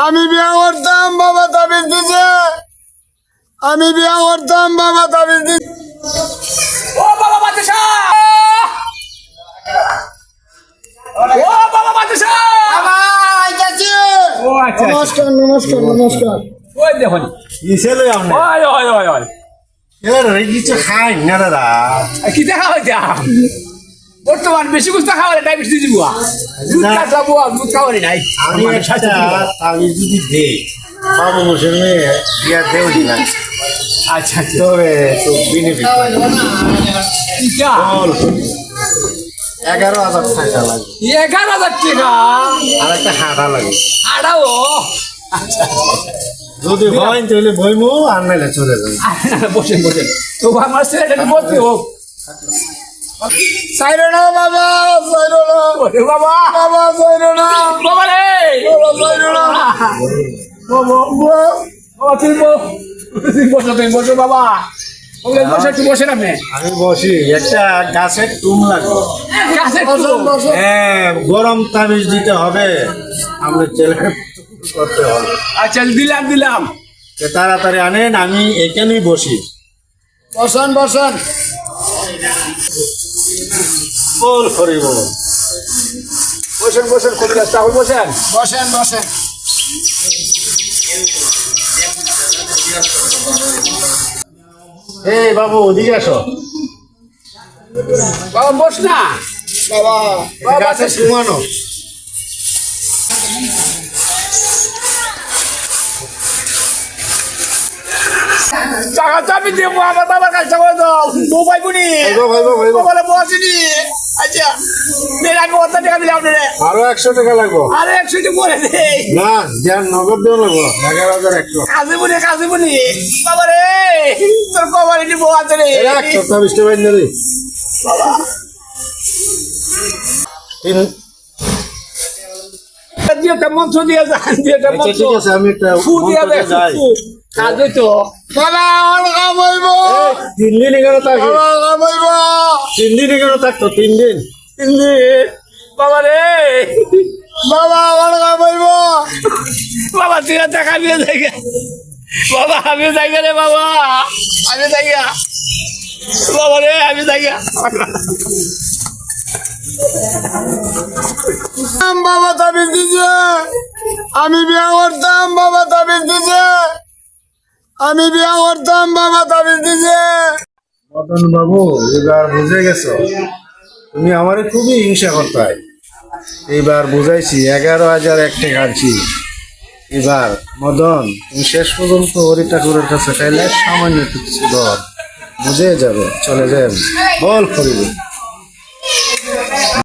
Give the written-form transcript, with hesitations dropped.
আমি বিয়া করতাম বাবা তাবিজ দিছে। আমি বিয়া করতাম বাবা তাবিজ দিছে। ও বাবা বাদশা, ও বাবা বাদশা। বাবা আইতাছি। ও আচ্ছা নমস্কার নমস্কার নমস্কার। ওই দেখুন ইসেলে আমনে ওই ওই ওই ওই এর কিছু খাই না দাদা কি দেখা হইতা বর্তমান বেশি কিছু খাওয়া ডায়াবেটিস দিব দুধ খাবো দুধ খাওয়া নাই আমি একটা আমি যদি দে বাবু মোশের মেয়ে বিয়া দেও দিলাম আচ্ছা আচ্ছা তবে তো বেনিফিট ইটা 11,000 টাকা লাগে 11,000 টাকা আর একটা হাঁটা লাগে আড়াও যদি হয় তাহলে বইমু আর নাইলে চলে যাবে বসেন বসেন তো আমার ছেলেটা বলতে হোক সাইরো না বাবা, সাইরো না ওরে বাবা বাবা, সাইরো না বাবা রে বাবা, সাইরো না বাবা বাবা তুমি বসো বাবা ওকে বসে একটু বসে না মেয়ে আমি বসি একটা গাছের টুম লাগবে কাছে বসেন বসেন। হ্যাঁ গরম তাবিজ দিতে হবে আমরা ছেলে করতে হবে আচ্ছা দিলাম দিলাম তো তাড়াতাড়ি আনেন আমি এখানেই বসি বসেন বসেন। বল করিব বসেন বসেন কবিরাজ তাহলে বসেন বসেন বসেন। এই বাবু ওদিকে আসো বাবা বস না বাবা গাছে ঘুমানো টাকা তো আমি দেবো আমার বাবার কাছে দাও বউ পাইবুনি ভাইবো বলে বসিনি আচ্ছা মেয়ের আমি অর্ধ টাকা দিলাম রে আরো 100 টাকা লাগবো আরে 100 টাকা করে দে না যার নগদ দেওয়া লাগবো 11,100 কাজে বুনি বাবা রে তোর কবারে নিবো আছে রে 127 টাকা বাইন দিলি তিন দিয়ে একটা মন্ত্র দিয়ে যান দিয়ে একটা আচ্ছা মন্ত্র ঠিক আছে আমি একটা ফু দিয়ে মন্ত্র দিয়ে যাই কাজে তো বাবা অলগা বইব। 3 দিন এখানে থাকি বাবা অলগা বইব। 3 দিন এখানে থাকতো 3 দিন বাবা রে বাবা অলগা বইব। বাবা তুই টাকা দিয়ে যাই বাবা আমি যাই রে বাবা আমি যাই বাবা রে আমি যাই বাবা তাবিজ দিছে। আমি বিয়া করতাম বাবা তাবিজ দিছে। আমি বিয়া করতাম বাবা তাবিজ দিছে। মদন বাবু এবার বুঝে গেছো তুমি আমারে খুবই হিংসা করতে এবার বুঝাইছি 11,000 টাকা আনছি এবার মদন তুমি শেষ পর্যন্ত হরি ঠাকুরের কাছে চাইলে সামান্য কিছু দর বুঝে যাবে চলে যাবে বল করিবে